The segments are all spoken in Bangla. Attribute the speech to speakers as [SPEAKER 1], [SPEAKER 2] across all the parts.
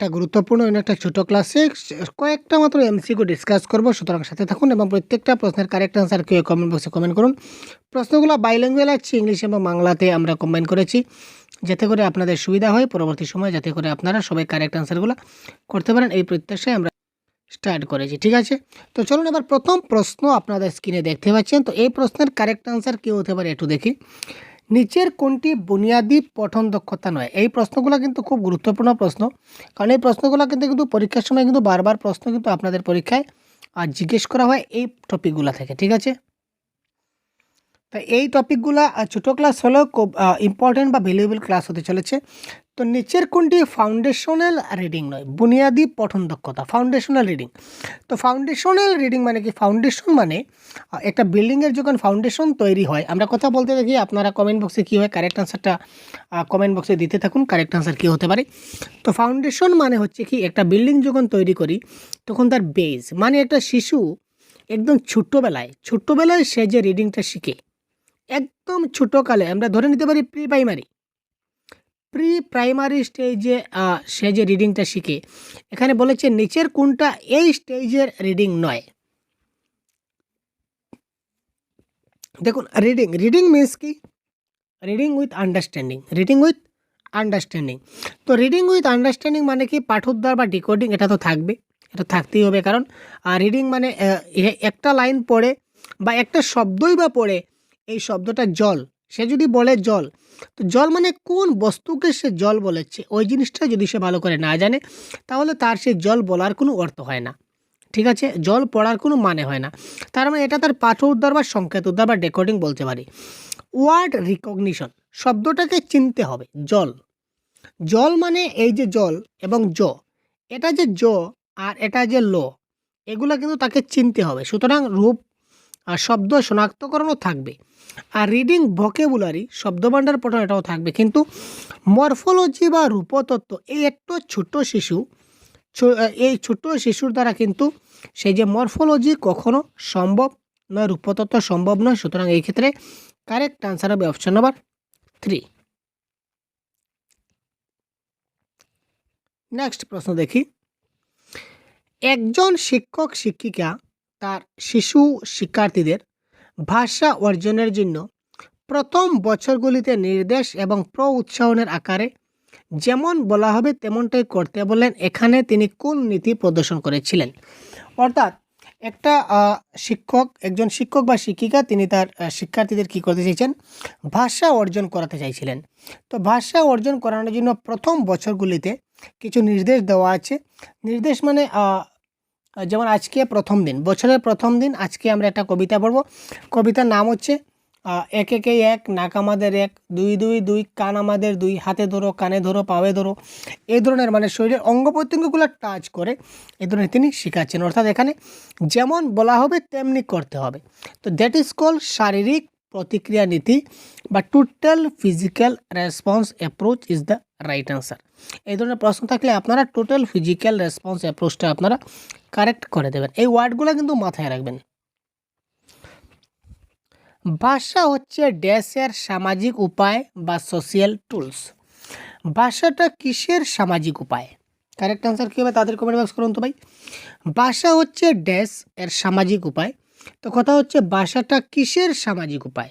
[SPEAKER 1] একটা গুরুত্বপূর্ণ একটা ছোট ক্লাসে কয়েকটা মাত্র এমসিকিউ ডিসকাস করব, সুতরাং সাথে থাকুন এবং প্রত্যেকটা প্রশ্নের কারেক্ট আনসার কেউ কমেন্ট বক্সে কমেন্ট করুন। প্রশ্নগুলো বাইল্যাঙ্গুয়াল আছে, ইংলিশ এবং বাংলাতে আমরা কম্বাইন করেছি, যাতে করে আপনাদের সুবিধা হয় পরবর্তী সময়, যাতে করে আপনারা সবাই কারেক্ট আনসারগুলো করতে পারেন, এই প্রত্যাশায় আমরা স্টার্ট করেছি। ঠিক আছে, তো চলুন এবার প্রথম প্রশ্ন আপনাদের স্ক্রিনে দেখতে পাচ্ছেন। তো এই প্রশ্নের কারেক্ট আনসার কী হতে পারে একটু দেখি। নিচের কোনটি বুনিয়াদী পঠন দক্ষতা নয়? এই প্রশ্নগুলো কিন্তু খুব গুরুত্বপূর্ণ প্রশ্ন, কারণ এই প্রশ্নগুলো কিন্তু পরীক্ষার সময় কিন্তু বারবার প্রশ্ন কিন্তু আপনাদের পরীক্ষায় জিজ্ঞেস করা হয় এই টপিকগুলো থেকে। ঠিক আছে, তো এই টপিকগুলো ছোটো ক্লাস হলেও খুব ইম্পর্টেন্ট বা ভ্যালুয়েবল ক্লাস হতে চলেছে। তো নিচের কোনটি ফাউন্ডেশনাল রিডিং নয়? বুনিয়াদী পঠন দক্ষতা, ফাউন্ডেশনাল রিডিং। তো ফাউন্ডেশনাল রিডিং মানে কি? ফাউন্ডেশন মানে একটা বিল্ডিংয়ের যখন ফাউন্ডেশন তৈরি হয়, আমরা কথা বলতে দেখি, আপনারা কমেন্ট বক্সে কী হয় কারেক্ট আনসারটা কমেন্ট বক্সে দিতে থাকুন, কারেক্ট আনসার কী হতে পারে। তো ফাউন্ডেশন মানে হচ্ছে কি, একটা বিল্ডিং যখন তৈরি করি তখন তার বেস মানে একটা শিশু একদম ছোট্টোবেলায় সে যে রিডিংটা শিখে, একদম ছোটোকালে আমরা ধরে নিতে পারি প্রি প্রাইমারি স্টেজে সে যে রিডিংটা শিখে, এখানে বলেছে নিচের কোনটা এই স্টেজের রিডিং নয়। দেখুন, রিডিং মিন্স কি? Reading with understanding. তো রিডিং উইথ আন্ডারস্ট্যান্ডিং মানে কি? পাঠোদ্ধার বা ডিকোডিং এটা তো থাকবে, এটা থাকতেই হবে, কারণ রিডিং মানে একটা লাইন পড়ে বা একটা শব্দই বা পড়ে, এই শব্দটা জল, সে যদি বলে জল, তো জল মানে কোন বস্তুকে সে জল বলেছে, ওই জিনিসটা যদি সে ভালো করে না জানে, তাহলে তার সে জল বলার কোনো অর্থ হয় না। ঠিক আছে, জল পড়ার কোনো মানে হয় না। তার মানে এটা তার পাঠ্য উদ্ধার বা সংকেত উদ্ধার বা ডেকোডিং বলতে পারি। ওয়ার্ড রিকগনিশন, শব্দটাকে চিনতে হবে। জল মানে এই যে জল এবং এটা যে আর এটা যে এগুলো কিন্তু তাকে চিনতে হবে, সুতরাং রূপ আর শব্দ শনাক্তকরণও থাকবে। আর রিডিং ভোকেবুলারি, শব্দভাণ্ডার পঠন, এটাও থাকবে। কিন্তু মরফোলজি বা রূপতত্ত্ব, এই একটু এই ছোট শিশুর দ্বারা কিন্তু সেই যে মরফোলজি কখনো সম্ভব নয়, রূপতত্ত্ব সম্ভব নয়, সুতরাং এই ক্ষেত্রে কারেক্ট আনসার হবে অপশন নাম্বার 3। নেক্সট প্রশ্ন দেখি। একজন শিক্ষক শিক্ষিকা তার শিশু শিক্ষার্থীদের ভাষা অর্জনের জন্য প্রথম বছরগুলিতে নির্দেশ এবং উৎসাহনের আকারে যেমন বলা হবে তেমনটাই করতে বলেন, এখানে তিনি কোন নীতি প্রদর্শন করেছিলেন? অর্থাৎ একজন শিক্ষক বা শিক্ষিকা তিনি তার শিক্ষার্থীদের কী করতে চাইছেন? ভাষা অর্জন করাতে চাইছিলেন। তো ভাষা অর্জন করানোর জন্য প্রথম বছরগুলিতে কিছু নির্দেশ দেওয়া আছে। নির্দেশ মানে যেমন আজকে প্রথম দিন, বছরের প্রথম দিন, আজকে আমরা একটা কবিতা পড়ব। কবিতার নাম হচ্ছে এক একে এক, নাক আমাদের এক, দুই দুই দুই, কান আমাদের দুই, হাতে ধরো, কানে ধরো, পায়ে ধরো, এই ধরনের মানে শরীরের অঙ্গ প্রত্যঙ্গগুলো টাচ করে এই ধরনের তিনি শেখাচ্ছেন। অর্থাৎ এখানে যেমন বলা হবে তেমনি করতে হবে। তো দ্যাট ইজ কল শারীরিক প্রতিক্রিয়া নীতি বা total physical response approach is the right answer. এই ধরনের প্রশ্ন থাকলে আপনারা টোটাল ফিজিক্যাল রেসপন্স অ্যাপ্রোচটা আপনারা কারেক্ট করে দেবেন। এই ওয়ার্ডগুলো কিন্তু মাথায় রাখবেন। ভাষা হচ্ছে ড্যাশের সামাজিক উপায় বা সোশিয়াল টুলস। ভাষাটা কিসের সামাজিক উপায়? কারেক্ট আনসার কী হবে তাদের কমেন্ট বক্স করুন তো ভাই। ভাষা হচ্ছে ড্যাশ এর সামাজিক উপায়। তো কথা হচ্ছে ভাষাটা কিসের সামাজিক উপায়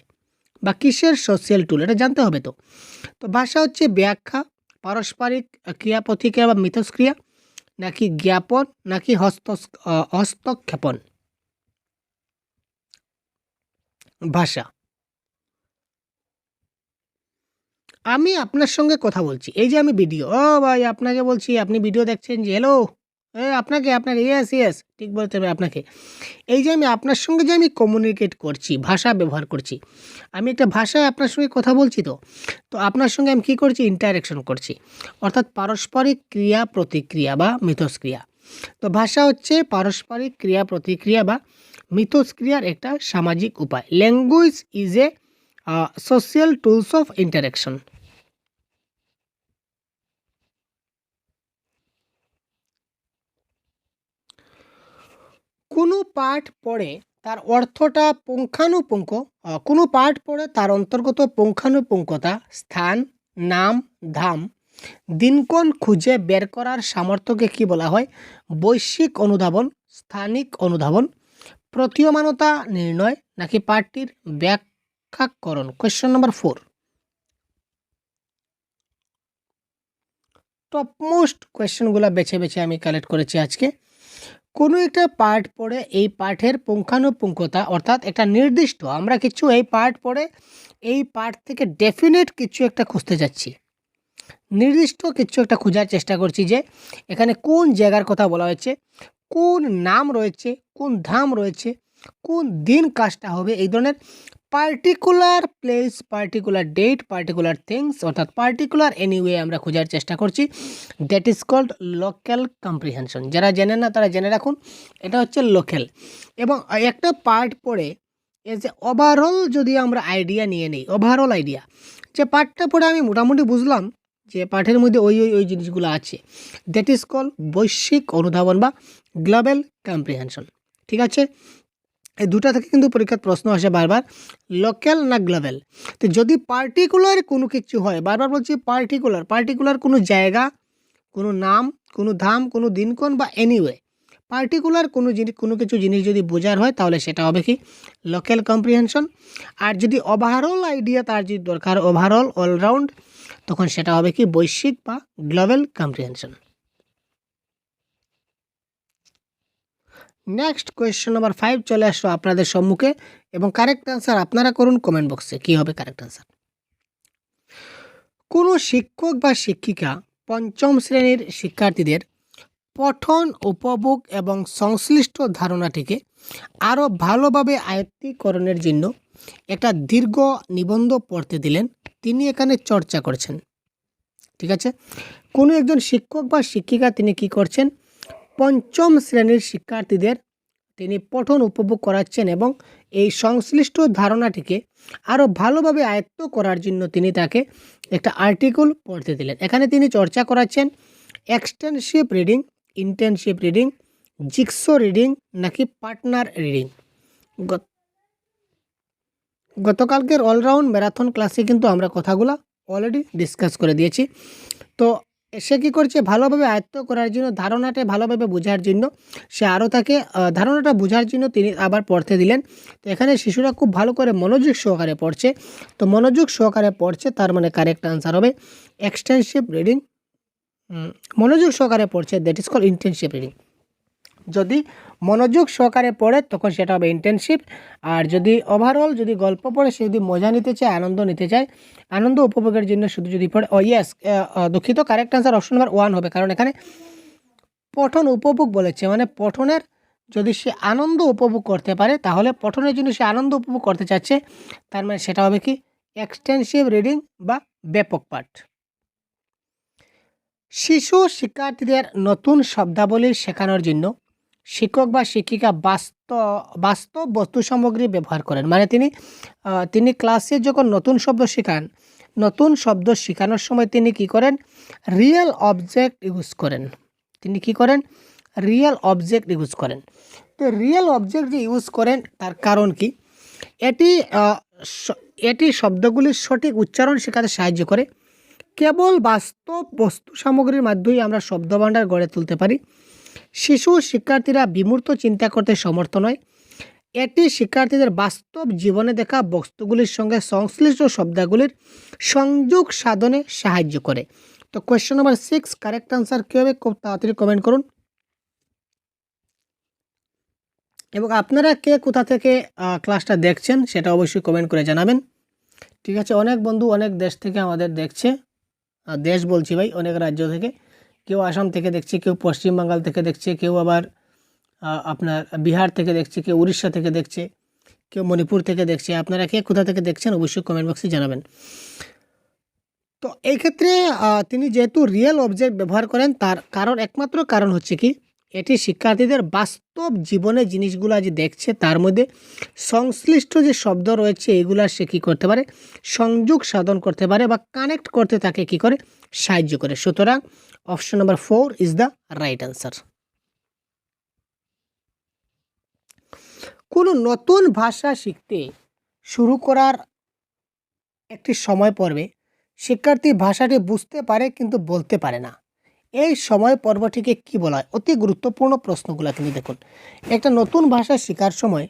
[SPEAKER 1] বা কিসের সোশিয়াল টুল, এটা জানতে হবে। তো ভাষা হচ্ছে ব্যাখ্যা, পারস্পরিক ক্রিয়া প্রতিক্রিয়া বা মিথস্ক্রিয়া, নাকি জ্ঞাপন, নাকি হস্তক্ষেপণ? ভাষা। আমি আপনার সঙ্গে কথা বলছি, এই যে আমি ভিডিও, ও ভাই আপনাকে বলছি, আপনি ভিডিও দেখছেন যে, হ্যালো, আপনাকে ইয়েস ঠিক বলতে হবে আপনাকে। এই যে আমি আপনার সঙ্গে যে আমি কমিউনিকেট করছি, ভাষা ব্যবহার করছি, আমি একটা ভাষায় আপনার সঙ্গে কথা বলছি। তো তো আপনার সঙ্গে আমি কী করছি? ইন্টারেকশন করছি, অর্থাৎ পারস্পরিক ক্রিয়া প্রতিক্রিয়া বা মিথস্ক্রিয়া। তো ভাষা হচ্ছে পারস্পরিক ক্রিয়া প্রতিক্রিয়া বা মিথস্ক্রিয়ার একটা সামাজিক উপায়। Language is a social tools of interaction. কোনো পাঠ পড়ে তার অর্থটা কোনো পাঠ পড়ে তার অন্তর্গত পুঙ্খানুপুঙ্খতা, স্থান, নাম, ধাম দিনক্ষণ খুঁজে বের করার সামর্থ্যকে কি বলা হয়? বৈশ্বিক অনুধাবন, স্থানিক অনুধাবন, প্রতীয়মানতা নির্ণয় নাকি পাঠটির ব্যাখ্যাকরণ? Question number 4। টপমোস্ট কোয়েশ্চেনগুলো বেছে বেছে আমি কালেক্ট করেছি আজকে। কোনো একটা পার্ট পড়ে এই পাঠের পুঙ্খানুপুঙ্খতা অর্থাৎ একটা নির্দিষ্ট আমরা কিছু এই পার্ট পড়ে এই পার্ট থেকে ডেফিনেট কিছু একটা খুঁজতে যাচ্ছি, নির্দিষ্ট কিছু একটা খোঁজার চেষ্টা করছি যে এখানে কোন জায়গার কথা বলা হয়েছে, কোন নাম রয়েছে, কোন ধাম রয়েছে, কোন দিন কাজটা হবে, এই ধরনের particular place, particular date, particular things অর্থাৎ পার্টিকুলার এনিওয়ে আমরা খোঁজার চেষ্টা করছি। That is called local comprehension. যারা জেনে না তারা জেনে রাখুন, এটা হচ্ছে লোকাল। এবং একটা পার্ট পড়ে এজ এ ওভারঅল যদি আমরা আইডিয়া নিয়ে নিই, ওভারঅল আইডিয়া যে পার্টটা পড়ে আমি মোটামুটি বুঝলাম যে পাঠের মধ্যে ওই ওই ওই জিনিসগুলো আছে, দ্যাট ইজ কল বৈশ্বিক অনুধাবন বা গ্লোবাল কম্প্রিহেনশন। ঠিক আছে, এই দুটা থেকে কিন্তু পরীক্ষার প্রশ্ন আসে বারবার, লোকাল না গ্লোবাল। তো যদি পার্টিকুলার কোনো কিছু হয়, বারবার বলছি পার্টিকুলার, পার্টিকুলার কোনো জায়গা, কোনো নাম, কোনো ধাম, কোনো দিনক্ষণ বা এনিওয়ে পার্টিকুলার কোনো জিনিস, কোনো কিছু জিনিস যদি বোঝার হয় তাহলে সেটা হবে কি লোকাল কম্প্রিহেনশন। আর যদি ওভারঅল আইডিয়া তার যদি দরকার, ওভারঅল অলরাউন্ড, তখন সেটা হবে কি বৈশ্বিক বা global comprehension. Next question number 5 চলে আসলো আপনাদের সম্মুখে এবং কারেক্ট আনসার আপনারা করুন কমেন্ট বক্সে, কি হবে কারেক্ট আনসার। কোনো শিক্ষক বা শিক্ষিকা পঞ্চম শ্রেণীর শিক্ষার্থীদের পঠন উপভোগ এবং সংশ্লিষ্ট ধারণাটিকে আরও ভালোভাবে আয়ত্তীকরণের জন্য একটা দীর্ঘ নিবন্ধ পড়তে দিলেন। তিনি এখানে চর্চা করছেন। ঠিক আছে, কোনো একজন শিক্ষক বা শিক্ষিকা তিনি কি করছেন, পঞ্চম শ্রেণীর শিক্ষার্থীদের তিনি পঠন উপভোগ করাচ্ছেন এবং এই সংশ্লিষ্ট ধারণাটিকে আরও ভালোভাবে আয়ত্ত করার জন্য তিনি তাকে একটা আর্টিকেল পড়তে দিলেন। এখানে তিনি চর্চা করাচ্ছেন এক্সটেনসিভ রিডিং, ইন্টেনসিভ রিডিং, জিক্সো রিডিং নাকি পার্টনার রিডিং। গতকালকের অলরাউন্ড ম্যারাথন ক্লাসে কিন্তু আমরা কথাগুলো অলরেডি ডিসকাস করে দিয়েছি। তো সে কী করছে, ভালোভাবে আয়ত্ত করার জন্য, ধারণাটা ভালোভাবে বোঝার জন্য সে আরও তাকে ধারণাটা বোঝার জন্য তিনি আবার পড়তে দিলেন। তো এখানে শিশুরা খুব ভালো করে মনোযোগ সহকারে পড়ছে, তো মনোযোগ সহকারে পড়ছে তার মানে কারেক্ট আনসার হবে এক্সটেনসিভ রিডিং। মনোযোগ সহকারে পড়ছে, that is call intensive reading. যদি মনোযোগ সহকারে পড়ে তখন সেটা হবে ইন্টেনসিভ। আর যদি ওভারঅল যদি গল্প পড়ে, সে যদি মজা নিতে চায়, আনন্দ নিতে চায়, আনন্দ উপভোগের জন্য শুধু যদি পড়ে, ইয়েস দুঃখিত, কারেক্ট আনসার অপশন নাম্বার 1 হবে, কারণ এখানে পঠন উপভোগ বলেছে, মানে পঠনের যদি সে আনন্দ উপভোগ করতে পারে তাহলে পঠনের জন্য সে আনন্দ উপভোগ করতে চাচ্ছে, তার মানে সেটা হবে কি এক্সটেনসিভ রিডিং বা ব্যাপক পাঠ। শিশু শিক্ষার্থীদের নতুন শব্দাবলী শেখানোর জন্য শিক্ষক বা শিক্ষিকা বাস্তব বস্তু সামগ্রী ব্যবহার করেন। মানে তিনি ক্লাসে যখন নতুন শব্দ শেখান, নতুন শব্দ শেখানোর সময় তিনি কি করেন, রিয়েল অবজেক্ট ইউজ করেন। তিনি কি করেন, রিয়েল অবজেক্ট ইউজ করেন। তো রিয়েল অবজেক্ট যে ইউজ করেন তার কারণ কি, এটি শব্দগুলির সঠিক উচ্চারণ শেখাতে সাহায্য করে। কেবল বাস্তব বস্তু সামগ্রীর মাধ্যমেই আমরা শব্দভাণ্ডার গড়ে তুলতে পারি। শিশু শিক্ষার্থীরা বিমূর্ত চিন্তা করতে সমর্থ নয়। এটি শিক্ষার্থীদের বাস্তব জীবনে দেখা বস্তুগুলির সঙ্গে সংশ্লিষ্ট শব্দগুলির সংযোগ সাধনে সাহায্য করে। তো কোয়েশ্চেন নাম্বার 6 কারেক্ট আনসার কী হবে, খুব তাড়াতাড়ি কমেন্ট করুন। এবং আপনারা কে কোথা থেকে ক্লাসটা দেখছেন সেটা অবশ্যই কমেন্ট করে জানাবেন। ঠিক আছে, অনেক বন্ধু অনেক দেশ থেকে আমাদের দেখছে, দেশ বলছি ভাই, অনেক রাজ্য থেকে, কেউ আসাম থেকে দেখছে, কেউ পশ্চিমবাংলাল থেকে দেখছে, কেউ আবার আপনার বিহার থেকে দেখছে, কেউ উড়িষ্যা থেকে দেখছে, কেউ মণিপুর থেকে দেখছে। আপনারা কে কোথা থেকে দেখছেন অবশ্যই কমেন্ট বক্সে জানাবেন। তো এই ক্ষেত্রে তিনি যেহেতু রিয়েল অবজেক্ট ব্যবহার করেন, তার একমাত্র কারণ হচ্ছে কি, এটি শিক্ষার্থীদের বাস্তব জীবনে জিনিসগুলো যে দেখছে তার মধ্যে সংশ্লিষ্ট যে শব্দ রয়েছে এগুলা সে কী করতে পারে, সংযোগ সাধন করতে পারে বা কানেক্ট করতে তাকে কী করে, সাহায্য করে। সুতরাং option number 4 is the right answer. কোনো নতুন ভাষা শিখতে শুরু করার একটি সময় পর্বে শিক্ষার্থী ভাষাটি বুঝতে পারে কিন্তু বলতে পারে না। এই সময় পর্বটিকে কি বলা হয়? অতি গুরুত্বপূর্ণ প্রশ্নগুলো কিন্তু দেখুন। একটা নতুন ভাষা শেখার সময়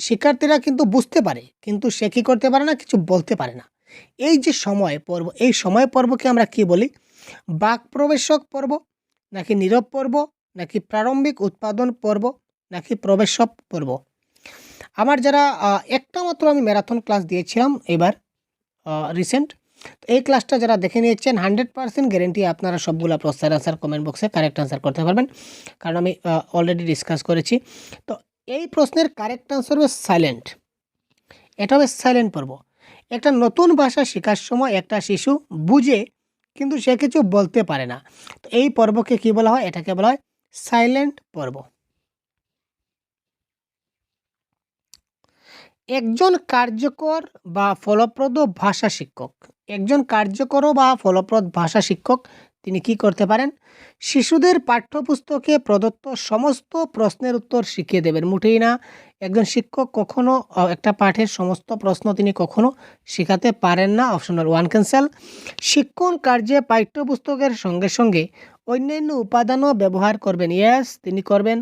[SPEAKER 1] শিক্ষার্থীরা কিন্তু বুঝতে পারে, কিন্তু সে কী করতে পারে না, কিছু বলতে পারে না। এই যে সময় পর্ব, এই সময় পর্বকে আমরা কি বলি? বাক প্রবেশক পর্ব, নাকি নীরব পর্ব, নাকি প্রারম্ভিক উৎপাদন পর্ব, নাকি প্রবেশক পর্ব? আমার যারা একটা মাত্র আমি ম্যারাথন ক্লাস দিয়েছিলাম এবার রিসেন্ট, এই ক্লাসটা যারা দেখে নিয়েছেন 100% গ্যারেন্টি আপনারা সবগুলা প্রশ্নের আনসার কমেন্ট বক্সে কারেক্ট আনসার করতে পারবেন, কারণ আমি অলরেডি ডিসকাস করেছি। তো এই প্রশ্নের কারেক্ট আনসার হবে সাইলেন্ট। এটা হবে সাইলেন্ট পর্ব। একটা নতুন ভাষা শেখার সময় একটা শিশু বুঝে কিন্তু সে কিছু বলতে পারে না। তো এই পর্বকে কি বলা হয়? এটাকে বলা হয় সাইলেন্ট পর্ব। একজন কার্যকর বা ফলপ্রদ ভাষা শিক্ষক, একজন কার্যকর বা ফলপ্রদ ভাষা শিক্ষক তিনি কি করতে পারেন? শিশুদের পাঠ্যপুস্তকে প্রদত্ত সমস্ত প্রশ্নের উত্তর শিখিয়ে দেবেন। মোটেই না, একজন শিক্ষক কখনো একটা পাঠের সমস্ত প্রশ্ন তিনি কখনো শেখাতে পারেন না। Option number 1 cancel. শিক্ষণ কার্যে পাঠ্যপুস্তকের সঙ্গে সঙ্গে অন্যান্য উপাদানও ব্যবহার করবেন। ইয়েস, তিনি করবেন।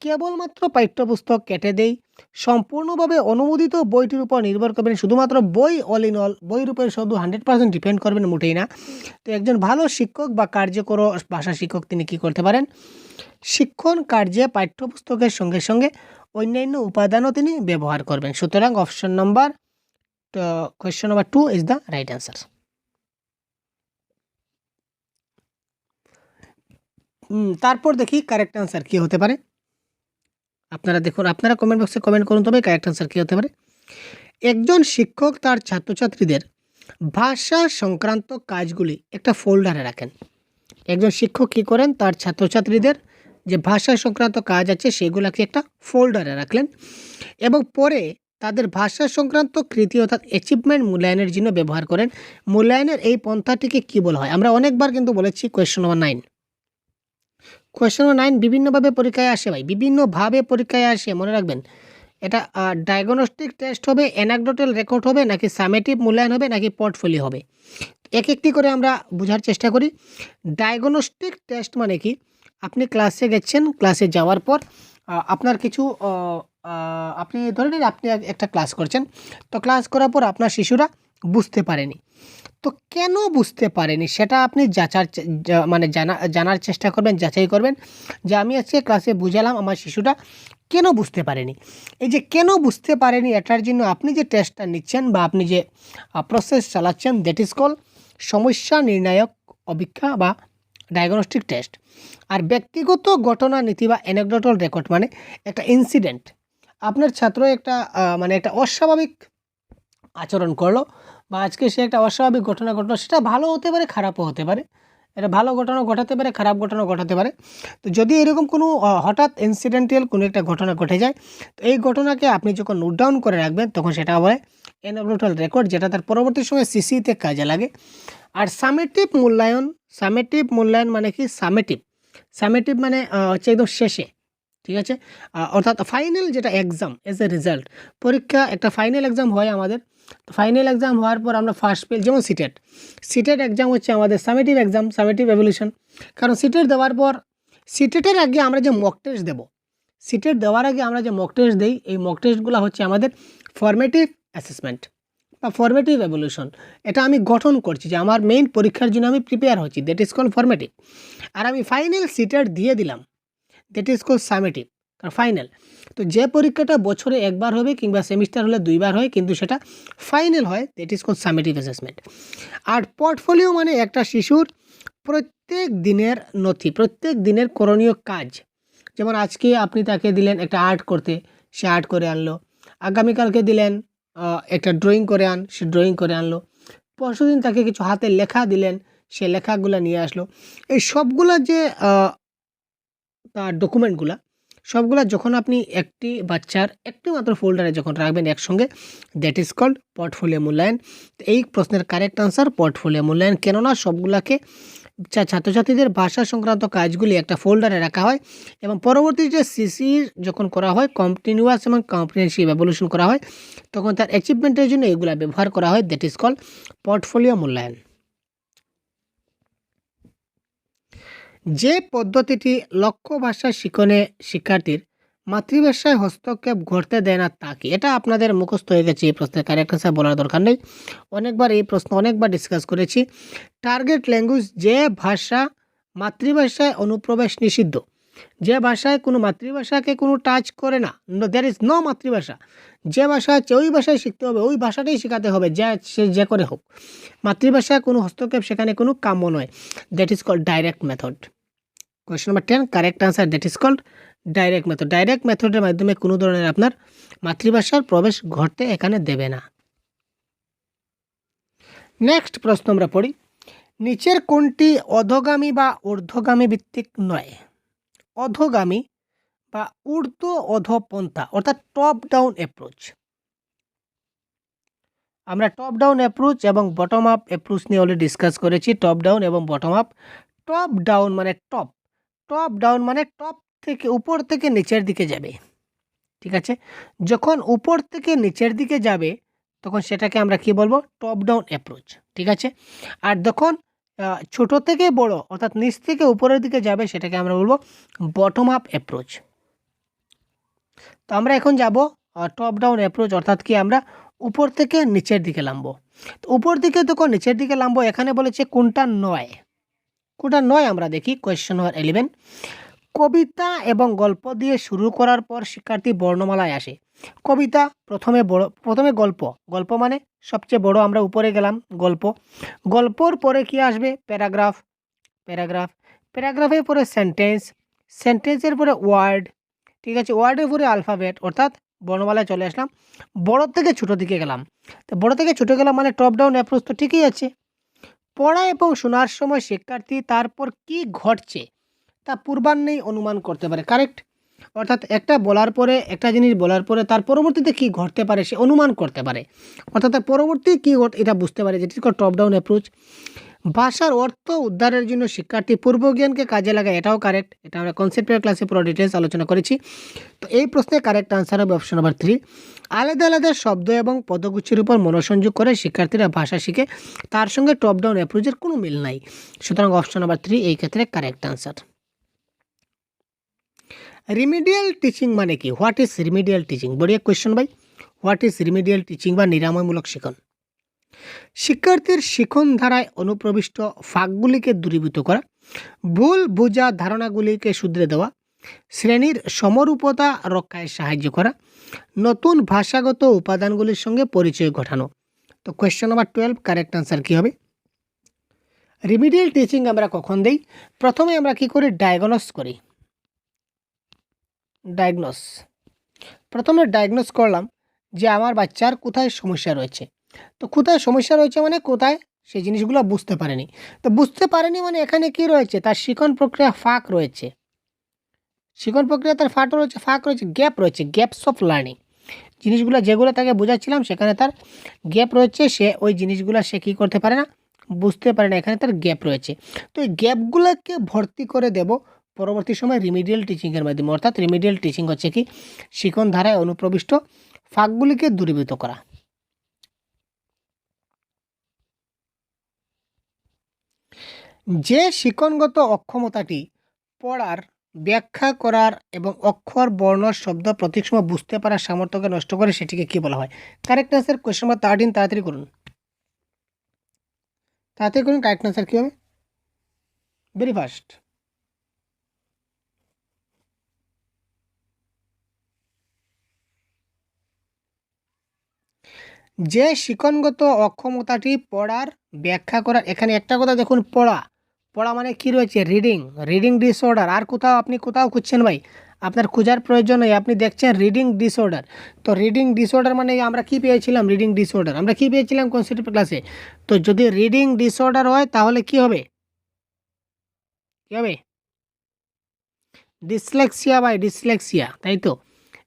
[SPEAKER 1] কেবলমাত্র পাঠ্যপুস্তক কেটে দেই, সম্পূর্ণভাবে অনুমোদিত বইটির উপর নির্ভর করবেন। শুধুমাত্র বই অল ইন অল, বইয়ের উপরে শুধু 100% ডিপেন্ড করবেন, মোটেই না। তো একজন ভালো শিক্ষক বা কার্যকর ভাষা শিক্ষক তিনি কি করতে পারেন? শিক্ষণ কার্যে পাঠ্যপুস্তকের সঙ্গে সঙ্গে অন্যান্য উপাদানও তিনি ব্যবহার করবেন। সুতরাং option number question number 2 is the right answer. তারপর দেখি কারেক্ট অ্যান্সার কী হতে পারে। আপনারা দেখুন, আপনারা কমেন্ট বক্সে কমেন্ট করুন তবে কারেক্ট অ্যান্সার কী হতে পারে। একজন শিক্ষক তার ছাত্রছাত্রীদের ভাষা সংক্রান্ত কাজগুলি একটা ফোল্ডারে রাখেন। একজন শিক্ষক কী করেন? তার ছাত্রছাত্রীদের যে ভাষা সংক্রান্ত কাজ আছে সেগুলোকে একটা ফোল্ডারে রাখলেন এবং পরে তাদের ভাষা সংক্রান্ত কৃতি অর্থাৎ অ্যাচিভমেন্ট মূল্যায়নের জন্য ব্যবহার করেন। মূল্যায়নের এই পন্থাটিকে কী বলা হয়? আমরা অনেকবার কিন্তু বলেছি কোয়েশ্চন নম্বর 9। কোয়েশ্চন নম্বর 9 বিভিন্নভাবে পরীক্ষায় আসে ভাই, বিভিন্নভাবে পরীক্ষায় আসে, মনে রাখবেন। এটা ডায়াগনস্টিক টেস্ট হবে, অ্যানেকডোটাল রেকর্ড হবে, নাকি সামেটিভ মূল্যায়ন হবে, নাকি পোর্টফোলিও হবে? এক একটি করে আমরা বোঝার চেষ্টা করি। ডায়াগনস্টিক টেস্ট মানে কি? আপনি ক্লাসে গেছেন, ক্লাসে যাওয়ার পর আপনার কিছু আপনি ধরে নিন আপনি একটা ক্লাস করছেন, তো ক্লাস করার পর আপনার শিশুরা বুঝতে পারেনি। তো কেন বুঝতে পারেনি সেটা আপনি মানে জানার চেষ্টা করবেন, যাচাই করবেন যে আমি আজকে ক্লাসে বুঝালাম, আমার শিশুটা কেন বুঝতে পারেনি। এই যে কেন বুঝতে পারেনি, এটার জন্য আপনি যে টেস্টটা নিচ্ছেন বা আপনি যে প্রসেস চালাচ্ছেন, দ্যাট ইজ কল সমস্যা নির্ণায়ক অভিক্ষা বা ডায়াগনস্টিক টেস্ট। আর ব্যক্তিগত ঘটনা নীতি বা অ্যানেকডোটাল রেকর্ড মানে একটা ইনসিডেন্ট। আপনার ছাত্র একটা মানে একটা অস্বাভাবিক আচরণ করলো বা আজকে সে একটা অস্বাভাবিক ঘটনা ঘটলো, সেটা ভালো হতে পারে, খারাপও হতে পারে। এটা ভালো ঘটনা ঘটাতে পারে, খারাপ ঘটনা ঘটাতে পারে। তো যদি এরকম কোনো হঠাৎ ইনসিডেন্টাল কোনো একটা ঘটনা ঘটে যায়, তো এই ঘটনাকে আপনি যখন নোট ডাউন করে রাখবেন তখন সেটা বলে অ্যানেকডোটাল রেকর্ড, যেটা তার পরবর্তী সময়ে সিসিতে কাজে লাগে। আর সামেটিভ মূল্যায়ন মানে কি? সামেটিভ মানে হচ্ছে একদম শেষে, ঠিক আছে? অর্থাৎ ফাইনাল যেটা এক্সাম এজ এ রেজাল্ট, পরীক্ষা একটা ফাইনাল এক্সাম হয় আমাদের। তো ফাইনাল এক্সাম হওয়ার পর আমরা ফার্স্ট ফেল, যেমন সিটেট এক্সাম হচ্ছে আমাদের সামেটিভ এক্সাম, সামেটিভ এভ্যালুয়েশন। কারণ সিটেট দেওয়ার পর, সিটেটের আগে আমরা যে মক টেস্ট দেবো, সিটেট দেওয়ার আগে আমরা যে মক টেস্ট দিই, এই মক টেস্টগুলো হচ্ছে আমাদের ফর্মেটিভ অ্যাসেসমেন্ট বা ফর্মেটিভ এভ্যালুয়েশন। এটা আমি গঠন করছি যে আমার মেইন পরীক্ষার জন্য আমি প্রিপেয়ার হচ্ছি, দ্যাট ইজ কল ফর্মেটিভ। আর আমি ফাইনাল সিটেট দিয়ে দিলাম, দ্যাট ইজ কল সামেটিভ, কারণ ফাইনাল। তো যে পরীক্ষাটা বছরে একবার হবে কিংবা সেমিস্টার হলে 2বার হয়, কিন্তু সেটা ফাইনাল হয়, that is call summative assessment. আর পোর্টফোলিও মানে একটা শিশুর প্রত্যেক দিনের নথি, প্রত্যেক দিনের করণীয় কাজ। যেমন আজকে আপনি তাকে দিলেন একটা আর্ট করতে, সে আর্ট করে আনলো। আগামীকালকে দিলেন একটা ড্রয়িং করে আন, সে ড্রয়িং করে আনলো। পরশুদিন তাকে কিছু হাতে লেখা দিলেন, সে লেখাগুলো নিয়ে আসলো। এই সবগুলো যে ডকুমেন্টগুলা, সবগুলা যখন আপনি একটি বাচ্চার একটি মাত্র ফোল্ডারে যখন রাখবেন একসঙ্গে, দ্যাট ইজ কল্ড পোর্টফোলিও মূল্যায়ন। এই প্রশ্নের কারেক্ট আনসার পোর্টফোলিও মূল্যায়ন। কেননা সবগুলাকে ছাত্রছাত্রীদের ভাষা সংক্রান্ত কাজগুলি একটা ফোল্ডারে রাখা হয় এবং পরবর্তী যে সিসি যখন করা হয়, কন্টিনিউয়াস এবং কম্প্রিহেনসিভ এভলিউশন করা হয়, তখন তার অ্যাচিভমেন্টের জন্য এগুলা ব্যবহার করা হয়। দ্যাট ইজ কল পোর্টফোলিও মূল্যায়ন। যে পদ্ধতিটি লক্ষ্য ভাষা শিখনে শিক্ষার্থীর মাতৃভাষায় হস্তক্ষেপ ঘটতে দেয় না তা কি? এটা আপনাদের মুখস্থ হয়ে গেছে, এই প্রশ্নের কারেক্ট অ্যান্সার বলার দরকার নেই। অনেকবার এই প্রশ্ন ডিসকাস করেছি। টার্গেট ল্যাঙ্গুয়েজ, যে ভাষা মাতৃভাষায় অনুপ্রবেশ নিষিদ্ধ, যে ভাষায় কোনো মাতৃভাষাকে কোনো টাচ করে না, দ্যার ইজ নো মাতৃভাষা। যে ভাষা আছে ওই ভাষায় শিখতে হবে, ওই ভাষাটাই শেখাতে হবে, সে যে করে হোক। মাতৃভাষায় কোনো হস্তক্ষেপ সেখানে কোনো কাম্য নয়। That is called direct method. Question number 10, correct answer, that is called direct method. Direct মেথডের মাধ্যমে কোনো ধরনের আপনার মাতৃভাষার প্রবেশ ঘটতে এখানে দেবে না। নেক্সট প্রশ্ন আমরা পড়ি, নিচের কোনটি অধোগামী বা ঊর্ধ্বগামী ভিত্তিক নয়? অধোগামী বা ঊর্ধ্ব অধপন্থা অর্থাৎ টপ ডাউন অ্যাপ্রোচ। আমরা টপ ডাউন অ্যাপ্রোচ এবং বটম আপ অ্যাপ্রোচ নিয়ে অলরেডি ডিসকাস করেছি। টপ ডাউন এবং বটম আপ। টপ ডাউন মানে টপ ডাউন মানে টপ থেকে উপর থেকে নিচের দিকে যাবে, ঠিক আছে? যখন উপর থেকে নিচের দিকে যাবে তখন সেটাকে আমরা কি বলবো? টপ ডাউন অ্যাপ্রোচ, ঠিক আছে? আর যখন ছোট থেকে বড় অর্থাৎ নিচ থেকে উপরের দিকে যাবে সেটাকে আমরা বলবো বটম আপ অ্যাপ্রোচ। তো আমরা এখন যাব টপ ডাউন অ্যাপ্রোচ, অর্থাৎ কি আমরা উপর থেকে নিচের দিকে নামবো। তো উপর দিকে তখন নিচের দিকে নামবো, এখানে বলেছে কোনটা নয়। কোনটা নয় আমরা দেখি। কোয়েশ্চন নাম্বার 11, কবিতা এবং গল্প দিয়ে শুরু করার পর শিক্ষার্থী বর্ণমালায় আসে। কবিতা প্রথমে গল্প মানে সবচেয়ে বড়, আমরা উপরে গেলাম গল্পর পরে কি আসবে? প্যারাগ্রাফের পরে সেন্টেন্সের পরে ওয়ার্ড, ঠিক আছে? ওয়ার্ডের পরে আলফাবেট, অর্থাৎ বর্ণমালায় চলে আসলাম। বড় থেকে ছোট দিকে গেলাম। তো বড় থেকে ছোট গেলাম মানে টপ ডাউন অ্যাপ্রোচ, তো ঠিকই আছে। পড়া এবং শোনার সময় শিক্ষার্থী তারপর কি ঘটছে তা পূর্বান্নেই অনুমান করতে পারে, কারেক্ট? অর্থাৎ একটা জিনিস বলার পরে তার পরবর্তীতে কি ঘটতে পারে সে অনুমান করতে পারে, অর্থাৎ তার পরবর্তী কী এটা বুঝতে পারে, যেটি টপ ডাউন অ্যাপ্রোচ। ভাষার অর্থ উদ্ধারের জন্য শিক্ষার্থী পূর্বজ্ঞানকে কাজে লাগায়, এটাও কারেক্ট। এটা আমরা কনসেপ্টের ক্লাসে পুরো ডিটেলস আলোচনা করেছি। তো এই প্রশ্নের কারেক্ট আনসার হবে অপশন নাম্বার 3। আলাদা আলাদা শব্দ এবং পদগুচ্ছের উপর মনোসংযোগ করে শিক্ষার্থীরা ভাষা শিখে, তার সঙ্গে টপ ডাউন অ্যাপ্রোচের কোনো মিল নাই। সুতরাং অপশন নাম্বার 3 এই ক্ষেত্রে কারেক্ট আনসার। রিমিডিয়াল টিচিং মানে কি? What is remedial teaching? বড়িয়া কোয়েশ্চন ভাই। হোয়াট ইজ রিমিডিয়াল টিচিং বা নিরাময়মূলক শিখন? শিক্ষার্থীর শিখন ধারায় অনুপ্রবিষ্ট ফাঁকগুলিকে দূরীভূত করা, ভুল বোঝা ধারণাগুলিকে শুধরে দেওয়া, শ্রেণীর সমরূপতা রক্ষায় সাহায্য করা, নতুন ভাষাগত উপাদানগুলির সঙ্গে পরিচয় ঘটানো। তো কোয়েশ্চন নাম্বার 12 কারেক্ট আনসার কী হবে? রিমিডিয়াল টিচিং আমরা কখন দেই? প্রথমে আমরা কি করি? প্রথমে ডায়াগনোস করলাম যে আমার বাচ্চার কোথায় সমস্যা রয়েছে। তো কোথায় সমস্যা রয়েছে মানে কোথায় সেই জিনিসগুলো বুঝতে পারেনি। তো বুঝতে পারেনি মানে এখানে কি রয়েছে? তার শিখন প্রক্রিয়া ফাঁক রয়েছে। তার ফাঁক রয়েছে, গ্যাপস অফ লার্নিং। জিনিসগুলো যেগুলো তাকে বোঝাচ্ছিলাম সেখানে তার গ্যাপ রয়েছে, সে ওই জিনিসগুলো সে কী করতে পারে না, বুঝতে পারে না, এখানে তার গ্যাপ রয়েছে। তো এই গ্যাপগুলোকে ভর্তি করে দেব পরবর্তী সময় রিমিডিয়াল টিচিংয়ের মাধ্যমে। অর্থাৎ রিমিডিয়াল টিচিং হচ্ছে কি? শিখন ধারায় অনুপ্রবিষ্ট ফাঁকগুলিকে দূরীভূত করা। যে শিক্ষণগত অক্ষমতাটি পড়ার, ব্যাখ্যা করার এবং অক্ষর, বর্ণ, শব্দ প্রতীক সময় বুঝতে পারার সামর্থ্যকে নষ্ট করে সেটিকে কী বলা হয়? কারেক্ট আনসার কোয়েশ্চন নাম্বার 13, তাড়াতাড়ি করুন। কারেক্ট আনসার কী হবে? Very fast. যে শিক্ষণগত অক্ষমতাটি পড়ার, ব্যাখ্যা করার, এখানে একটা কথা দেখুন, পড়া মানে কি রয়েছে? Reading disorder. আর আপনি কোথাও খুঁজছেন ভাই, আপনার খোঁজার প্রয়োজন নেই, আপনি দেখছেন রিডিং ডিসঅর্ডার। তো রিডিং ডিসঅর্ডার মানে আমরা কি পেয়েছিলাম? আমরা কি পেয়েছিলাম কনসেপ্ট ক্লাসে? তো যদি রিডিং ডিসঅর্ডার হয় তাহলে কি হবে? ডিসলেক্সিয়া, তাই তো?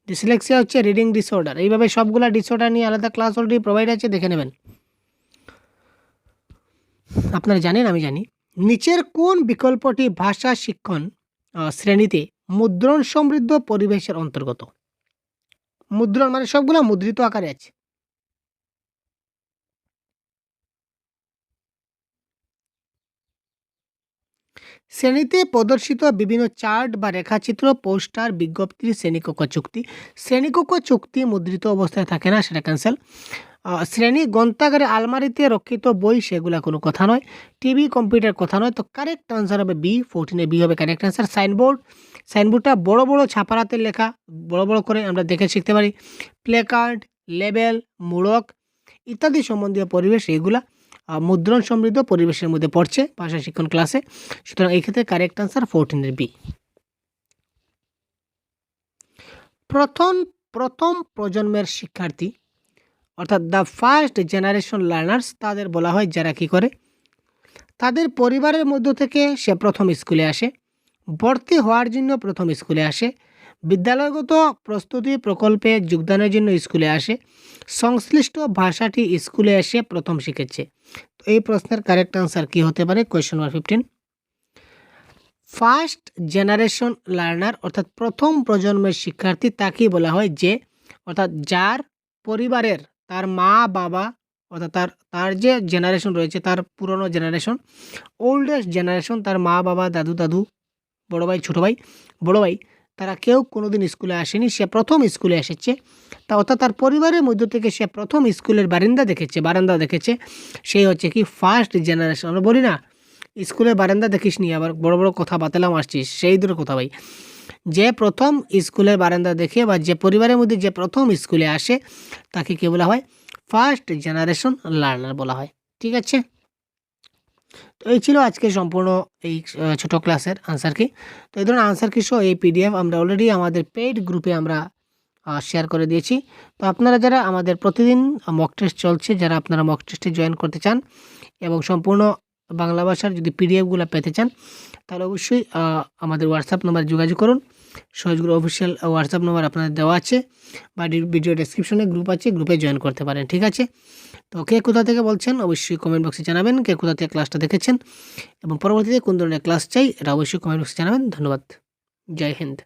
[SPEAKER 1] ডিসলেক্সিয়া হচ্ছে রিডিং ডিসঅর্ডার। এইভাবে সবগুলা ডিসঅর্ডার নিয়ে আলাদা ক্লাস অলরেডি প্রোভাইড আছে, দেখে নেবেন। আপনারা জানেন, আমি জানি নিচের কোন বিকল্পটি ভাষা শিক্ষণ শ্রেণীতে মুদ্রণ সমৃদ্ধ পরিবেশের অন্তর্গত? মুদ্রণ মানে সবগুলা মুদ্রিত আকারে আছে। শ্রেণীতে প্রদর্শিত বিভিন্ন চার্ট বা রেখাচিত্র, পোস্টার, বিজ্ঞপ্তি, শ্রেণীকক্ষ চুক্তি। শ্রেণীকক্ষ চুক্তি মুদ্রিত অবস্থায় থাকে না, সেটা ক্যান্সেল। শ্রেণী গ্রন্থাগারে আলমারিতে রক্ষিত বই, সেগুলা কোনো কথা নয়। টিভি, কম্পিউটার কথা নয়। তো কারেক্ট আনসার হবে বি, 14 বি হবে কারেক্ট আনসার। সাইনবোর্ড, সাইনবোর্ডটা বড় বড় ছাপারাতে লেখা, বড় বড় করে আমরা দেখে শিখতে পারি। প্লে কার্ড, লেবেল, মূলক ইত্যাদি সম্বন্ধীয় পরিবেশ, এগুলা মুদ্রণ সমৃদ্ধ পরিবেশের মধ্যে পড়ছে ভাষা শিক্ষণ ক্লাসে। সুতরাং এই ক্ষেত্রে কারেক্ট আনসার 14 বি। প্রথম প্রথম প্রজন্মের শিক্ষার্থী অর্থাৎ দ্য ফার্স্ট জেনারেশন লার্নার্স, তাদের বলা হয় যারা কি করে, তাদের পরিবারের মধ্য থেকে সে প্রথম স্কুলে আসে, ভর্তি হওয়ার জন্য প্রথম স্কুলে আসে, বিদ্যালয়গত প্রস্তুতি প্রকল্পে যোগদানের জন্য স্কুলে আসে, সংশ্লিষ্ট ভাষাটি স্কুলে এসে প্রথম শিখেছে। তো এই প্রশ্নের কারেক্ট আনসার কি হতে পারে? Question number 15। First generation learner অর্থাৎ প্রথম প্রজন্মের শিক্ষার্থী তাকেই বলা হয় যে, অর্থাৎ যার পরিবারের তার মা বাবা অর্থাৎ তার তার যে জেনারেশন রয়েছে, তার পুরনো জেনারেশন, ওল্ডেস্ট জেনারেশন, তার মা বাবা, দাদু দাদু, বড় ভাই, ছোটো ভাই, বড় ভাই, তারা কেউ কোনোদিন স্কুলে আসেনি, সে প্রথম স্কুলে এসেছে। তা অর্থাৎ তার পরিবারের মধ্য থেকে সে প্রথম স্কুলের বারান্দা দেখেছে, সেই হচ্ছে কি ফার্স্ট জেনারেশন। আমরা বলি না স্কুলের বারান্দা দেখিস নি, আবার বড় বড় কথা বাতালাম আসছিস, সেই দূরের কথা ভাই। যে প্রথম স্কুলের বারান্দা দেখে বা যে পরিবারের মধ্যে যে প্রথম স্কুলে আসে তাকে কি বলা হয়? ফার্স্ট জেনারেশন লার্নার বলা হয়। ঠিক আছে, তো এই ছিল আজকে সম্পূর্ণ এই ছোট ক্লাসের আনসার কি। তো এই ধরনের আনসার কি সহ এই পিডিএফ আমরা অলরেডি আমাদের পেইড গ্রুপে আমরা শেয়ার করে দিয়েছি। তো আপনারা যারা আমাদের প্রতিদিন মক টেস্ট চলছে, যারা আপনারা মক টেস্টে জয়েন করতে চান এবং সম্পূর্ণ বাংলা ভাষার যদি পিডিএফগুলো পেতে চান, তাহলে অবশ্যই আমাদের হোয়াটসঅ্যাপ নম্বরে যোগাযোগ করুন। সহজগুলো অফিসিয়াল হোয়াটসঅ্যাপ নম্বর আপনাদের দেওয়া আছে বা ভিডিও ডেসক্রিপশনে গ্রুপ আছে, গ্রুপে জয়েন করতে পারেন। ঠিক আছে, তো কে কোথা থেকে বলছেন অবশ্যই কমেন্ট বক্সে জানাবেন, কে কোথা থেকে ক্লাসটা দেখেছেন এবং পরবর্তীতে কোন ধরনের ক্লাস চাই এটা অবশ্যই কমেন্ট বক্সে জানাবেন। ধন্যবাদ, জয় হিন্দ।